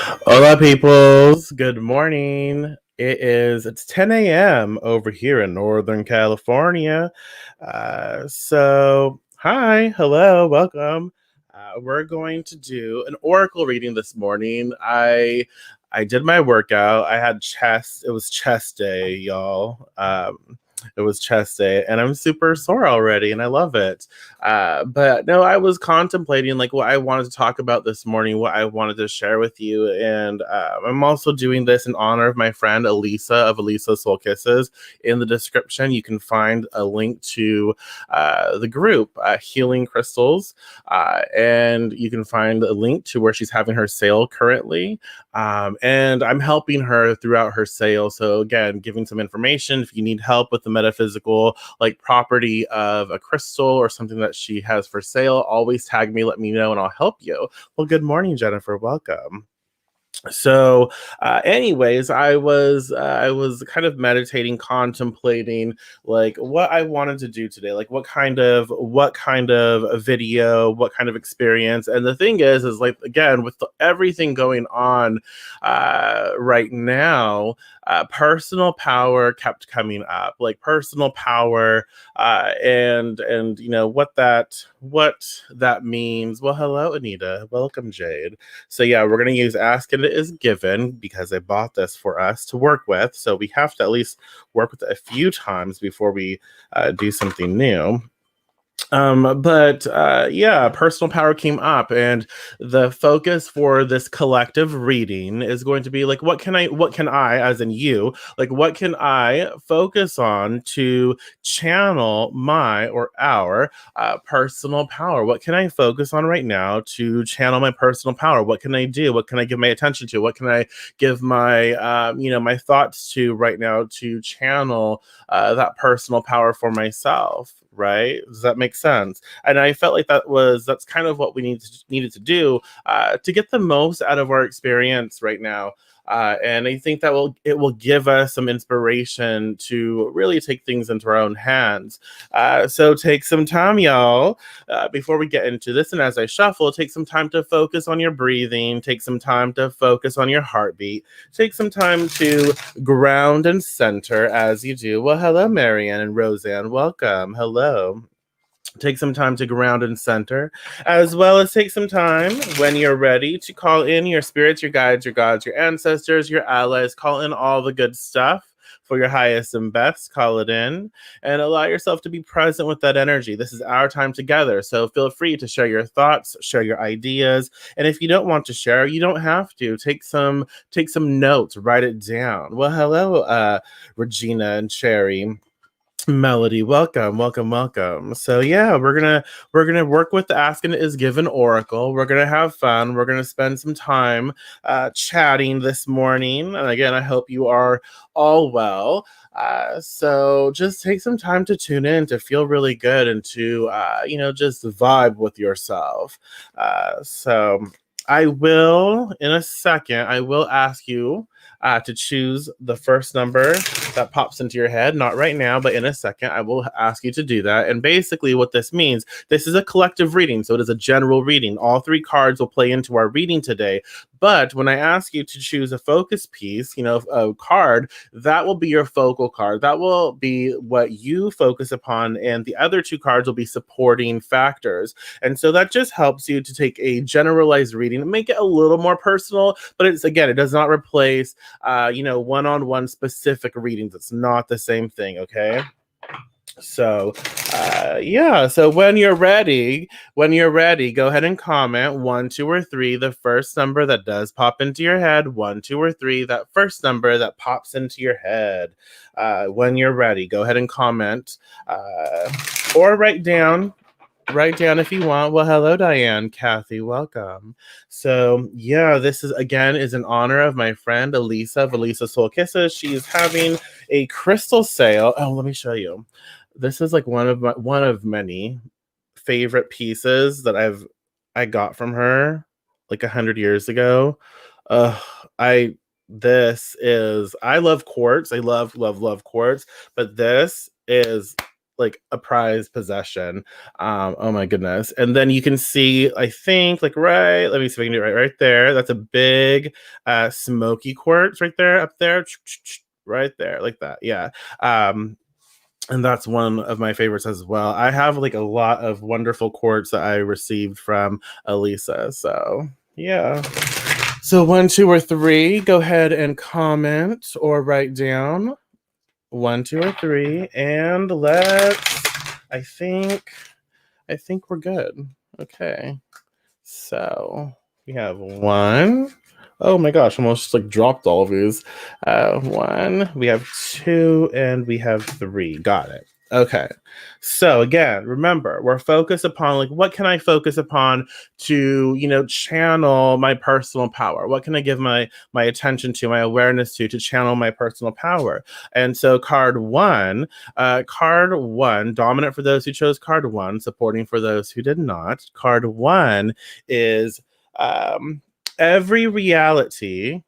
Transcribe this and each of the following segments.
Hola, peoples. Good morning. It's 10 a.m. over here in Northern California. Hi, hello, welcome. We're going to do an oracle reading this morning. I did my workout. I had chest. It was chest day, y'all. It was chest day, and I'm super sore already, and I love it. But no, I was contemplating like what I wanted to talk about this morning, what I wanted to share with you, and I'm also doing this in honor of my friend Elisa of Elisa Soul Kisses. In the description, you can find a link to the group Healing Crystals, and you can find a link to where she's having her sale currently. And I'm helping her throughout her sale. So again, giving some information if you need help with the metaphysical like property of a crystal or something that she has for sale, always tag me, let me know, and I'll help you. Well, good morning, Jennifer. Welcome. Anyways, I was kind of meditating, contemplating like what I wanted to do today, like what kind of a video, what kind of experience. And the thing is like again with everything going on right now, personal power kept coming up, like personal power, and you know what that means. Well, hello, Anita. Welcome, Jade. So yeah, we're gonna use ask and it is given because I bought this for us to work with. So we have to at least work with it a few times before we do something new. But yeah, personal power came up, and the focus for this collective reading is going to be like, what can I, as in you, like, what can I focus on to channel my or our personal power? What can I focus on right now to channel my personal power? What can I do? What can I give my attention to? What can I give my, my thoughts to right now to channel that personal power for myself, right? Does that make sense? And I felt like that's kind of what we needed to do to get the most out of our experience right now. And I think that will give us some inspiration to really take things into our own hands. So take some time, y'all, before we get into this. And as I shuffle, take some time to focus on your breathing. Take some time to focus on your heartbeat. Take some time to ground and center as you do. Well, hello, Marianne and Roseanne. Welcome. Hello. Take some time to ground and center, as well as take some time when you're ready to call in your spirits, your guides, your gods, your ancestors, your allies. Call in all the good stuff for your highest and best. Call it in and allow yourself to be present with that energy. This is our time together. So feel free to share your thoughts, share your ideas. And if you don't want to share, you don't have to. Take some notes, write it down. Well, hello, Regina and Sherry. Melody, welcome, welcome, welcome. So yeah, we're gonna work with the Ask and It Is Given Oracle. We're gonna have fun. We're gonna spend some time chatting this morning. And again, I hope you are all well. So just take some time to tune in to feel really good and to just vibe with yourself. So I will in a second. I will ask you to choose the first number that pops into your head. Not right now, but in a second, I will ask you to do that. And basically, what this means, this is a collective reading. So it is a general reading. All three cards will play into our reading today. But when I ask you to choose a focus piece, a card, that will be your focal card. That will be what you focus upon. And the other two cards will be supporting factors. And so that just helps you to take a generalized reading and make it a little more personal. But it does not replace one-on-one specific readings. It's not the same thing, okay? So, yeah. So when you're ready, go ahead and comment one, two, or three. The first number that does pop into your head, one, two, or three. That first number that pops into your head. When you're ready, go ahead and comment, or write down if you want. Well, hello, Diane, Kathy, welcome. So yeah, this is in honor of my friend Elisa of Elisa Soul Kisses. She's having a crystal sale. Oh, let me show you. This is like one of many favorite pieces that I got from her like 100 years ago. Uh, I this is I love quartz. I love quartz, but this is like a prized possession. Oh my goodness. And then you can see, I think, like right, let me see if I can do it right there. That's a big smoky quartz right there, up there, right there, like that. Yeah. And that's one of my favorites as well. I have like a lot of wonderful quartz that I received from Elisa. So yeah. So one, two, or three, go ahead and comment or write down one, two, or three, and I think, I think we're good. Okay. So we have one. Oh my gosh, almost like dropped all of these. One, we have two, and we have three. Got it. Okay. So again, remember, we're focused upon like what can I focus upon to, channel my personal power? What can I give my attention to, my awareness to channel my personal power? And so card one, dominant for those who chose card one, supporting for those who did not. Card one is um, every reality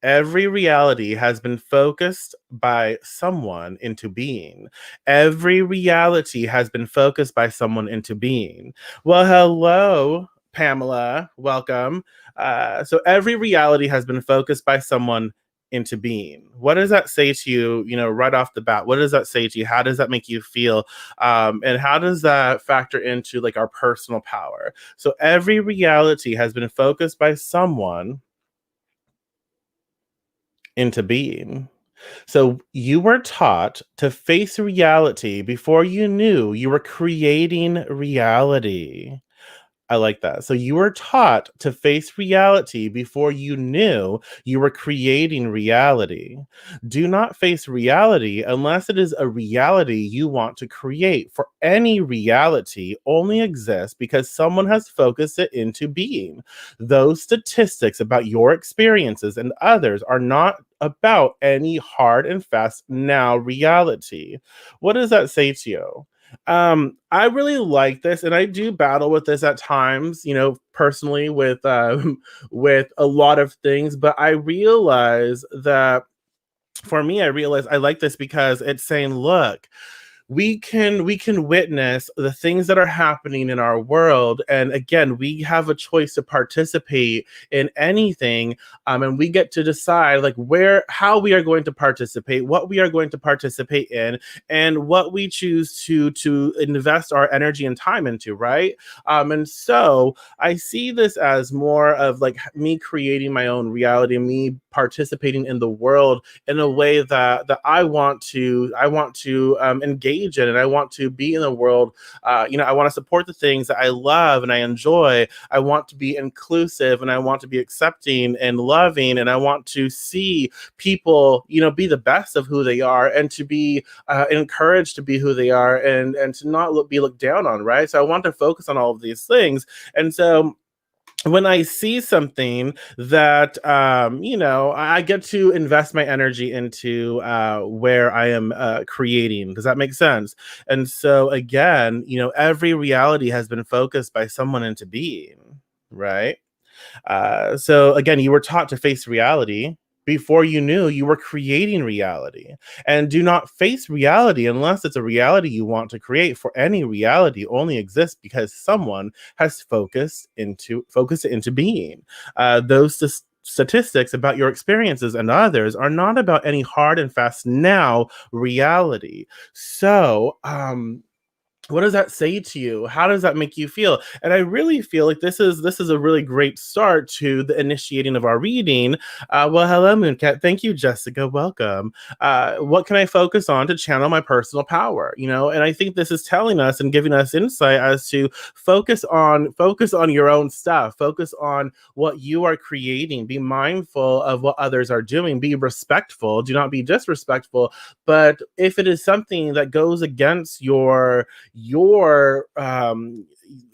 every reality has been focused by someone into being. Every reality has been focused by someone into being. Well, hello, Pamela. Welcome. So every reality has been focused by someone into being. What does that say to you, right off the bat? What does that say to you? How does that make you feel? And how does that factor into like our personal power? So every reality has been focused by someone into being. So you were taught to face reality before you knew you were creating reality. I like that. So you were taught to face reality before you knew you were creating reality. Do not face reality unless it is a reality you want to create. For any reality only exists because someone has focused it into being. Those statistics about your experiences and others are not about any hard and fast now reality. What does that say to you? I really like this, and I do battle with this at times, personally with with a lot of things, but I realize that for me, I realize I like this because it's saying, look, we can witness the things that are happening in our world, and again, we have a choice to participate in anything, and we get to decide like how we are going to participate, what we are going to participate in, and what we choose to invest our energy and time into, right? And so I see this as more of like me creating my own reality, me participating in the world in a way that I want to engage in, and I want to be in the world. I want to support the things that I love and I enjoy. I want to be inclusive, and I want to be accepting and loving, and I want to see people, be the best of who they are, and to be encouraged to be who they are, and to not be looked down on, right? So I want to focus on all of these things, and so when I see something that I get to invest my energy into where I am creating. Does that make sense? And so again, every reality has been focused by someone into being, right? So again, you were taught to face reality before you knew you were creating reality. And do not face reality unless it's a reality you want to create. For any reality only exists because someone has focused it into being. Those statistics about your experiences and others are not about any hard and fast now reality. So, what does that say to you? How does that make you feel? And I really feel like this is a really great start to the initiating of our reading. Well, hello, Mooncat. Thank you, Jessica. Welcome. What can I focus on to channel my personal power? And I think this is telling us and giving us insight as to focus on your own stuff. Focus on what you are creating. Be mindful of what others are doing. Be respectful. Do not be disrespectful. But if it is something that goes against your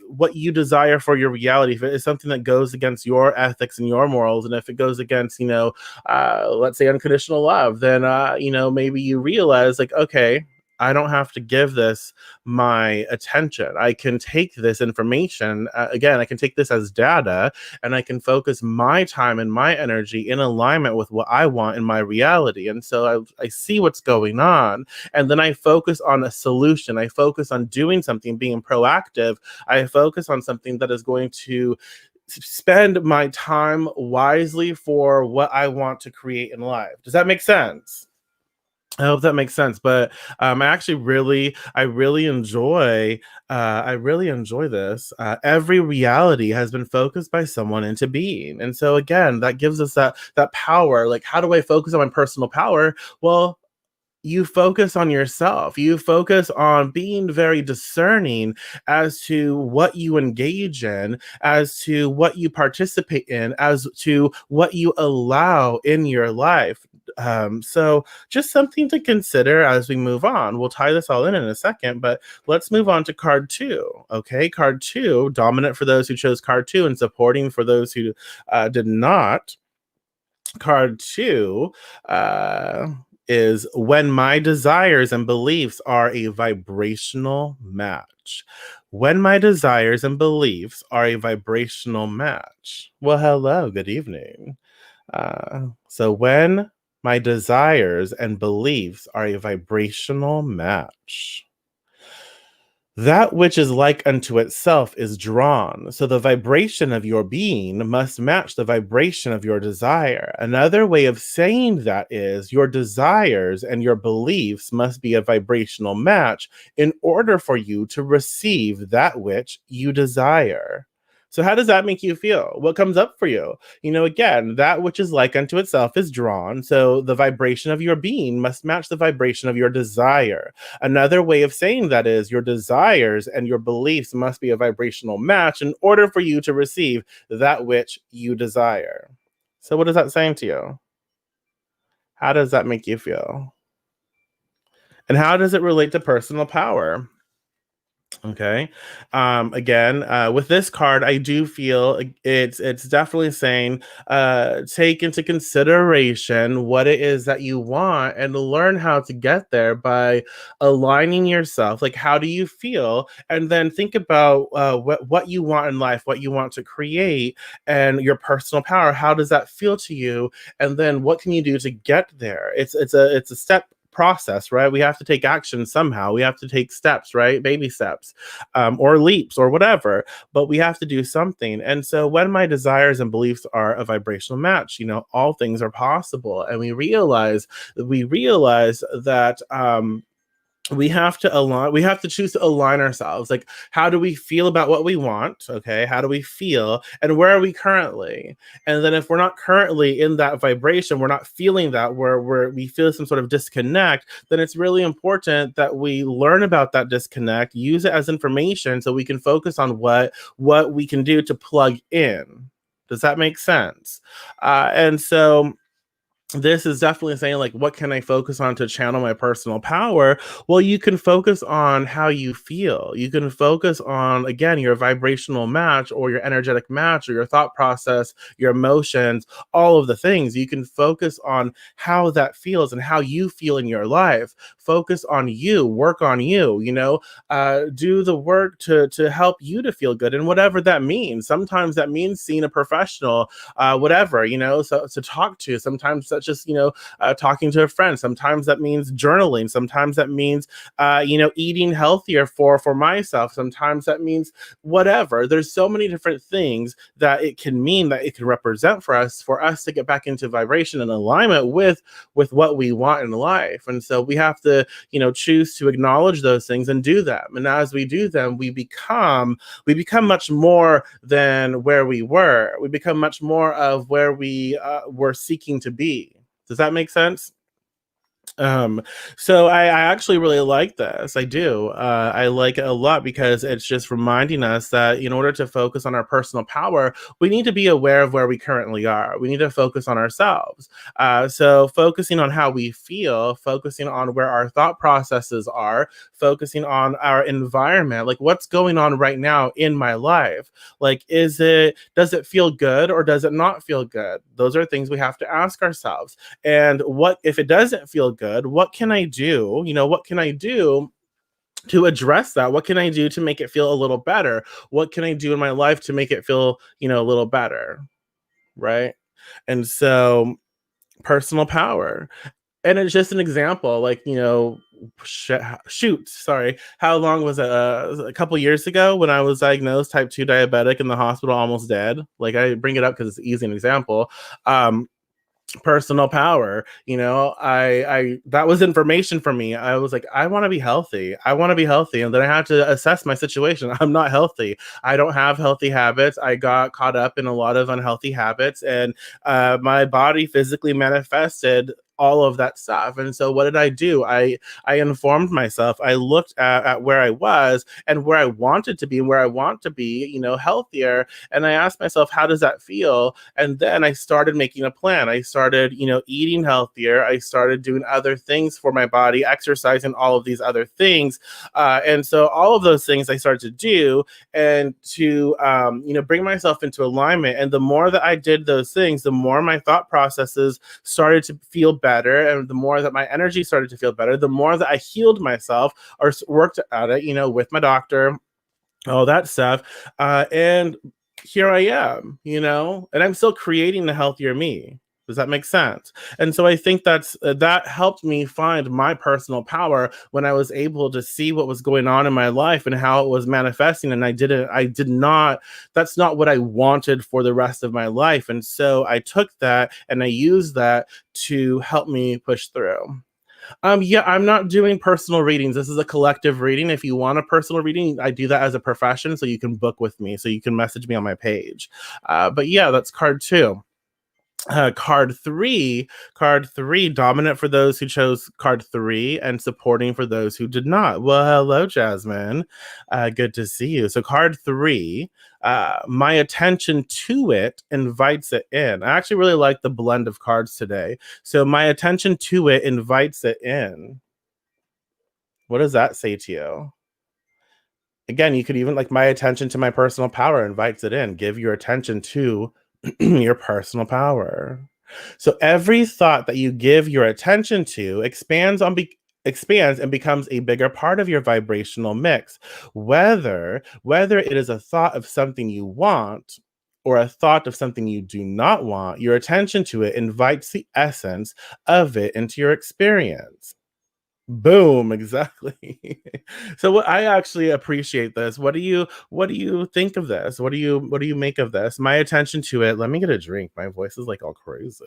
what you desire for your reality, if it is something that goes against your ethics and your morals, and if it goes against let's say unconditional love, then maybe you realize like, okay, I don't have to give this my attention. I can take this information, again, I can take this as data, and I can focus my time and my energy in alignment with what I want in my reality. And so I see what's going on, and then I focus on a solution. I focus on doing something, being proactive. I focus on something that is going to spend my time wisely for what I want to create in life. Does that make sense? I hope that makes sense. But I really enjoy, I really enjoy this. Every reality has been focused by someone into being, and so again, that gives us that power. Like, how do I focus on my personal power? Well, you focus on yourself. You focus on being very discerning as to what you engage in, as to what you participate in, as to what you allow in your life. So, just something to consider as we move on. We'll tie this all in a second, but let's move on to card two. Okay, card two, dominant for those who chose card two and supporting for those who did not. Card two is when my desires and beliefs are a vibrational match. When my desires and beliefs are a vibrational match. Well, hello, good evening. So when my desires and beliefs are a vibrational match. That which is like unto itself is drawn. So the vibration of your being must match the vibration of your desire. Another way of saying that is your desires and your beliefs must be a vibrational match in order for you to receive that which you desire. So, how does that make you feel? What comes up for you? Again, that which is like unto itself is drawn. So, the vibration of your being must match the vibration of your desire. Another way of saying that is your desires and your beliefs must be a vibrational match in order for you to receive that which you desire. So, what is that saying to you? How does that make you feel? And how does it relate to personal power? Okay. Again, with this card, I do feel it's definitely saying take into consideration what it is that you want and learn how to get there by aligning yourself. Like, how do you feel? And then think about what you want in life, what you want to create, and your personal power. How does that feel to you? And then what can you do to get there? It's a step process, right? We have to take action somehow. We have to take steps, right? Baby steps, or leaps, or whatever. But we have to do something. And so, when my desires and beliefs are a vibrational match, all things are possible. And we realize that. We have to align, we have to choose to align ourselves. Like, how do we feel about what we want? Okay, how do we feel, and where are we currently? And then if we're not currently in that vibration, we're not feeling that, where we feel some sort of disconnect, then it's really important that we learn about that disconnect, use it as information so we can focus on what we can do to plug in. Does that make sense? And so this is definitely saying, like, what can I focus on to channel my personal power? Well, you can focus on how you feel. You can focus on, again, your vibrational match, or your energetic match, or your thought process, your emotions, all of the things. You can focus on how that feels and how you feel in your life. Focus on you, work on you, do the work to help you to feel good, and whatever that means. Sometimes that means seeing a professional, whatever, so to talk to. Sometimes that's just, talking to a friend. Sometimes that means journaling. Sometimes that means, eating healthier for myself. Sometimes that means whatever. There's so many different things that it can mean, that it can represent for us to get back into vibration and alignment with what we want in life. And so we have to, choose to acknowledge those things and do them. And as we do them, we become much more than where we were. We become much more of where we were seeking to be. Does that make sense? Um, so I actually really like this. I do. I like it a lot because it's just reminding us that in order to focus on our personal power, we need to be aware of where we currently are. We need to focus on ourselves. So focusing on how we feel, focusing on where our thought processes are, focusing on our environment, like what's going on right now in my life. Like, does it feel good or does it not feel good? Those are things we have to ask ourselves. And what if it doesn't feel good? good, what can I do? What can I do to address that? What can I do to make it feel a little better? What can I do in my life to make it feel, a little better? Right. And so, personal power. And it's just an example, like, shoot, sorry. How long was it? A couple years ago when I was diagnosed type 2 diabetic in the hospital, almost dead. Like, I bring it up because it's easy an example. Personal power, I that was information for me. I was like, I want to be healthy, and then I had to assess my situation. I'm not healthy. I don't have healthy habits. I got caught up in a lot of unhealthy habits, and my body physically manifested all of that stuff. And so what did I do? I informed myself. I looked at where I was and where I wanted to be and where I want to be, healthier. And I asked myself, how does that feel? And then I started making a plan. I started, eating healthier. I started doing other things for my body, exercising, all of these other things. And so all of those things I started to do, and to, bring myself into alignment. And the more that I did those things, the more my thought processes started to feel better. And the more that my energy started to feel better, the more that I healed myself or worked at it, with my doctor, all that stuff. And here I am, and I'm still creating the healthier me. Does that make sense? And so I think that helped me find my personal power when I was able to see what was going on in my life and how it was manifesting. And I did not, that's not what I wanted for the rest of my life. And so I took that and I used that to help me push through. Yeah, I'm not doing personal readings. This is a collective reading. If you want a personal reading, I do that as a profession, so you can book with me, so you can message me on my page. But yeah, that's card two. Card three, dominant for those who chose card three and supporting for those who did not. Well, hello, Jasmine. Good to see you. So, card three, my attention to it invites it in. I actually really like the blend of cards today. So, my attention to it invites it in. What does that say to you? Again, you could even like, my attention to my personal power invites it in. Give your attention to your personal power. So every thought that you give your attention to expands and becomes a bigger part of your vibrational mix. Whether it is a thought of something you want or a thought of something you do not want, your attention to it invites the essence of it into your experience. Boom, exactly. So what I actually appreciate this. What do you think of this? What do you make of this? My attention to it. Let me get a drink. My voice is like all crazy.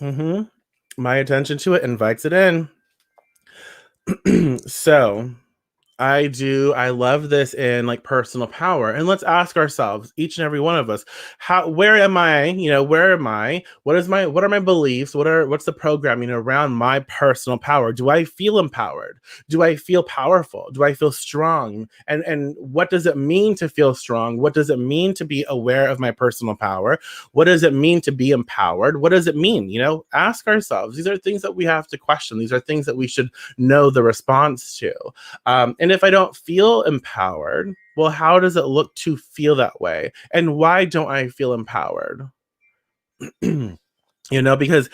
Hmm. My attention to it invites it in. So I do. I love this in like personal power. And let's ask ourselves, each and every one of us, where am I? Where am I? What are my beliefs? What's the programming around my personal power? Do I feel empowered? Do I feel powerful? Do I feel strong? And what does it mean to feel strong? What does it mean to be aware of my personal power? What does it mean to be empowered? What does it mean? Ask ourselves. These are things that we have to question. These are things that we should know the response to. And if I don't feel empowered, well, how does it look to feel that way? And why don't I feel empowered? Because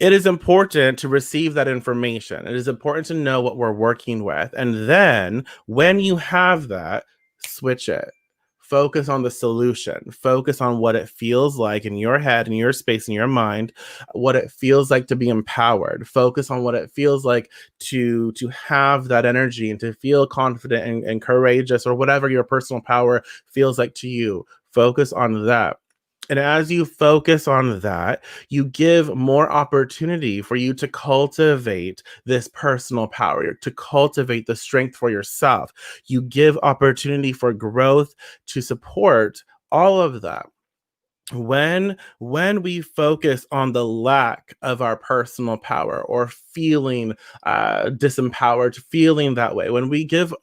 it is important to receive that information. It is important to know what we're working with. And then when you have that, switch it. Focus on the solution. Focus on what it feels like in your head, in your space, in your mind, what it feels like to be empowered. Focus on what it feels like to have that energy and to feel confident and courageous, or whatever your personal power feels like to you. Focus on that. And as you focus on that, you give more opportunity for you to cultivate this personal power, to cultivate the strength for yourself. You give opportunity for growth to support all of that. When we focus on the lack of our personal power, or feeling disempowered, feeling that way, when we give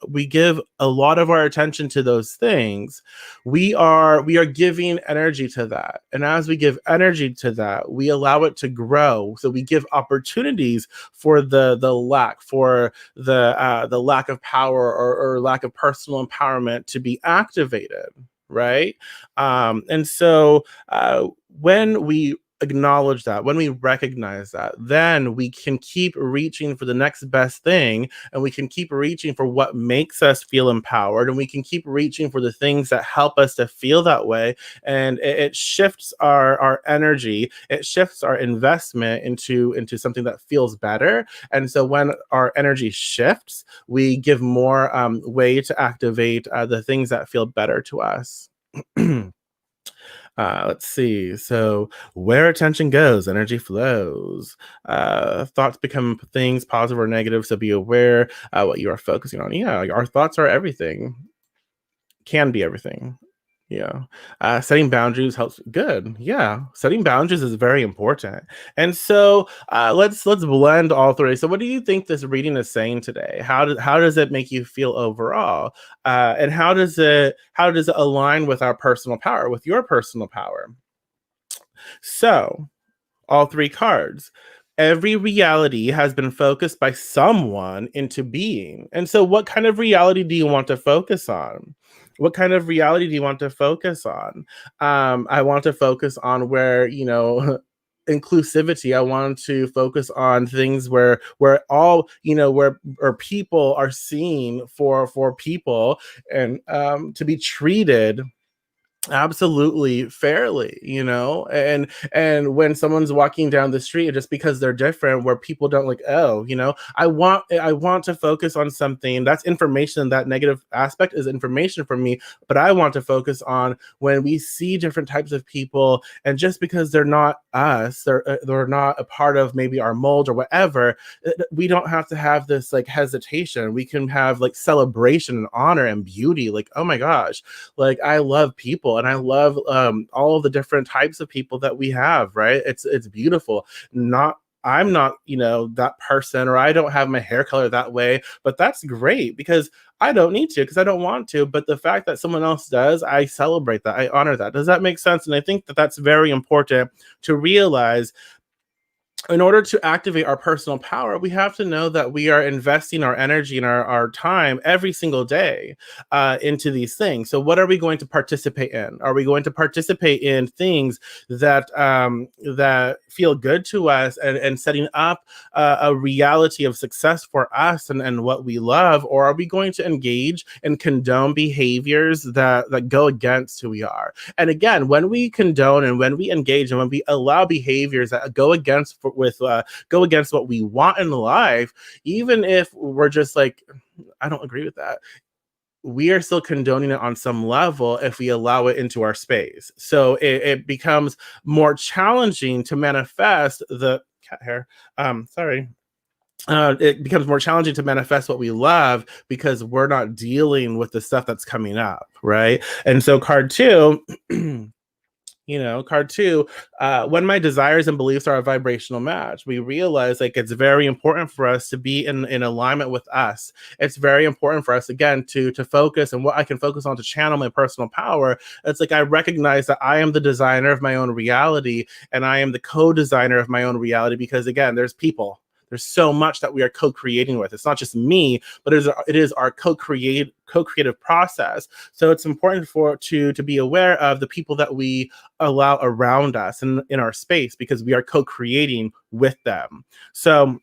a lot of our attention to those things, we are giving energy to that. And as we give energy to that, we allow it to grow. So we give opportunities for the lack, for the lack of power, or lack of personal empowerment to be activated, right? And so when we acknowledge that, when we recognize that, then we can keep reaching for the next best thing, and we can keep reaching for what makes us feel empowered, and we can keep reaching for the things that help us to feel that way. And it shifts our energy, it shifts our investment into something that feels better. And so when our energy shifts, we give more way to activate the things that feel better to us. Let's see. So, where attention goes, energy flows. Thoughts become things, positive or negative. So, be aware what you are focusing on. Yeah, like, our thoughts are everything, can be everything. Yeah. Setting boundaries helps. Good. Yeah. Setting boundaries is very important. And so let's blend all three. So what do you think this reading is saying today? How does it make you feel overall? And how does it align with our personal power, with your personal power? So all three cards. Every reality has been focused by someone into being. And so, what kind of reality do you want to focus on? What kind of reality do you want to focus on? I want to focus on where, inclusivity. I want to focus on things where all, where people are seen for people, and to be treated absolutely fairly, and when someone's walking down the street, just because they're different, where people don't like, oh, I want to focus on something that's information. That negative aspect is information for me, but I want to focus on when we see different types of people, and just because they're not us, they're not a part of maybe our mold or whatever, we don't have to have this like hesitation. We can have like celebration and honor and beauty, like, oh my gosh, like I love people, and I love all of the different types of people that we have, right? It's beautiful. Not I'm not, that person, or I don't have my hair color that way, but that's great because I don't need to, because I don't want to. But the fact that someone else does, I celebrate that. I honor that. Does that make sense? And I think that that's very important to realize. In order to activate our personal power, we have to know that we are investing our energy and our time every single day into these things. So, what are we going to participate in? Are we going to participate in things that feel good to us, and setting up a reality of success for us, and what we love? Or are we going to engage and condone behaviors that go against who we are? And again, when we condone and when we engage and when we allow behaviors that go against what we want in life, even if we're just like, I don't agree with that, we are still condoning it on some level if we allow it into our space. So it becomes more challenging to manifest the cat hair. Sorry. It becomes more challenging to manifest what we love, because we're not dealing with the stuff that's coming up, right? And so, card two. Card two, when my desires and beliefs are a vibrational match, we realize like it's very important for us to be in alignment with us. It's very important for us, again, to focus, and what I can focus on to channel my personal power. It's like I recognize that I am the designer of my own reality, and I am the co-designer of my own reality, because again, there's people. There's so much that we are co-creating with. It's not just me, but it is our co-creative process. So it's important to be aware of the people that we allow around us and in our space, because we are co-creating with them. So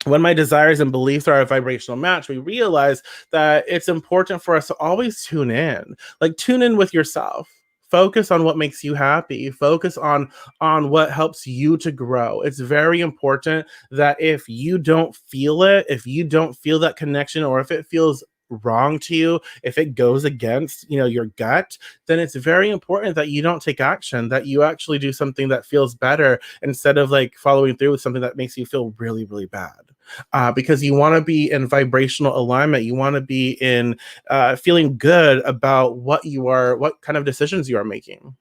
when my desires and beliefs are a vibrational match, we realize that it's important for us to always tune in. Like, tune in with yourself. Focus on what makes you happy. Focus on what helps you to grow. It's very important that if you don't feel it, if you don't feel that connection, or if it feels wrong to you, if it goes against, your gut, then it's very important that you don't take action, that you actually do something that feels better, instead of like following through with something that makes you feel really, really bad. Because you want to be in vibrational alignment. You want to be in feeling good about what kind of decisions you are making.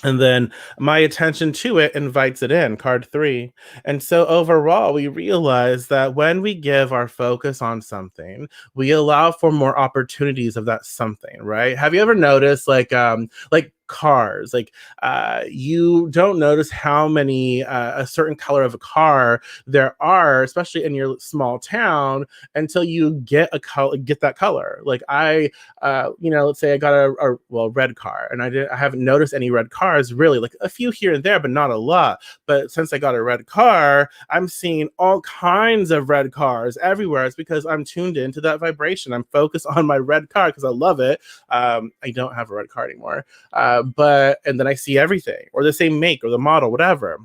And then my attention to it invites it in, card three. And so overall, we realize that when we give our focus on something, we allow for more opportunities of that something, right? Have you ever noticed like cars. Like you don't notice how many a certain color of a car there are, especially in your small town, until you get a color, get that color. Like let's say I got a red car, and I haven't noticed any red cars really, like a few here and there, but not a lot. But since I got a red car, I'm seeing all kinds of red cars everywhere. It's because I'm tuned into that vibration. I'm focused on my red car because I love it. I don't have a red car anymore, but and then I see everything, or the same make or the model, whatever.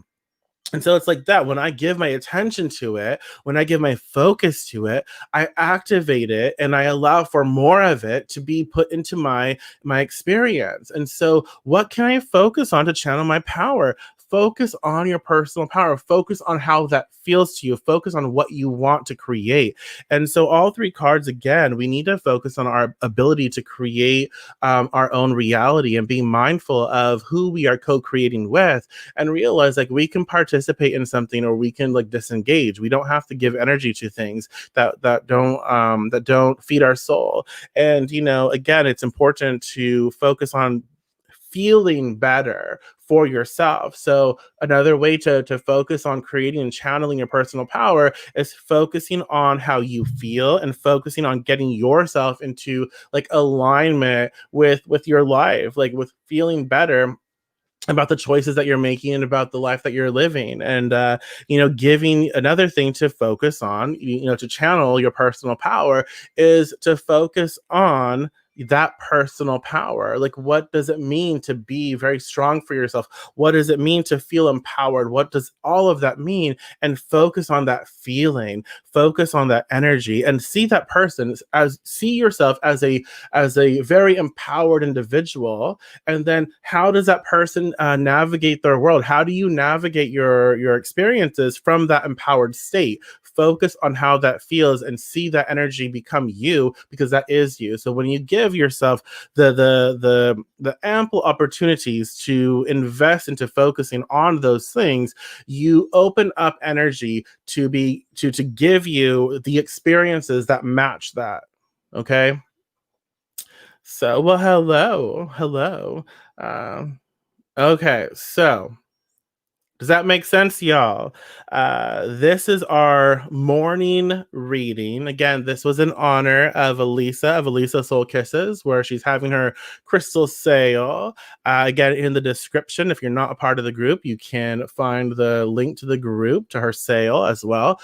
And so it's like that. When I give my attention to it, when I give my focus to it, I activate it and I allow for more of it to be put into my experience. And so what can I focus on to channel my power? Focus on your personal power. Focus on how that feels to you. Focus on what you want to create. And so all three cards, again, we need to focus on our ability to create our own reality and be mindful of who we are co-creating with, and realize like we can participate in something or we can like disengage. We don't have to give energy to things that don't feed our soul. And again, it's important to focus on feeling better for yourself. So another way to focus on creating and channeling your personal power is focusing on how you feel and focusing on getting yourself into like alignment with your life, like with feeling better about the choices that you're making and about the life that you're living. And giving another thing to focus on, to channel your personal power, is to focus on that personal power. Like, what does it mean to be very strong for yourself? What does it mean to feel empowered? What does all of that mean? And focus on that feeling, focus on that energy, and see that person see yourself as a very empowered individual. And then how does that person navigate their world? How do you navigate your experiences from that empowered state? Focus on how that feels and see that energy become you, because that is you. So when you give yourself the ample opportunities to invest into focusing on those things, you open up energy to give you the experiences that match that. Okay. So, well, hello, hello. Okay, so does that make sense, y'all? This is our morning reading. Again, this was in honor of Elisa Soul Kisses, where she's having her crystal sale. Again, in the description, if you're not a part of the group, you can find the link to the group, to her sale as well,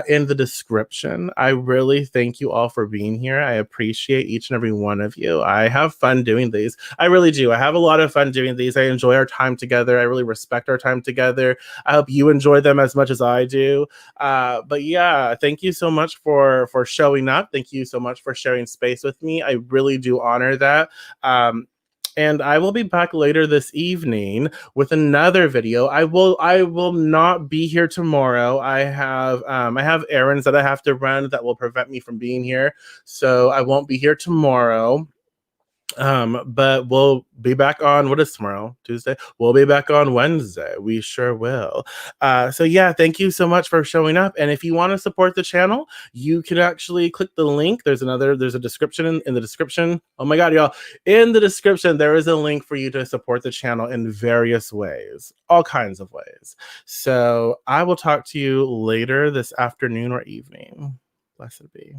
in the description. I really thank you all for being here. I appreciate each and every one of you. I have fun doing these. I really do. I have a lot of fun doing these. I enjoy our time together. I really respect our time together. I hope you enjoy them as much as I do. But yeah, thank you so much for showing up. Thank you so much for sharing space with me. I really do honor that. And I will be back later this evening with another video. I will not be here tomorrow. I have errands that I have to run that will prevent me from being here. So I won't be here tomorrow. But we'll be back on, what is tomorrow? Tuesday. We'll be back on Wednesday. We sure will. So yeah, thank you so much for showing up. And if you want to support the channel, you can actually click the link. There's a description in the description. Oh my god, y'all. In the description, there is a link for you to support the channel in various ways, all kinds of ways. So I will talk to you later this afternoon or evening. Blessed be.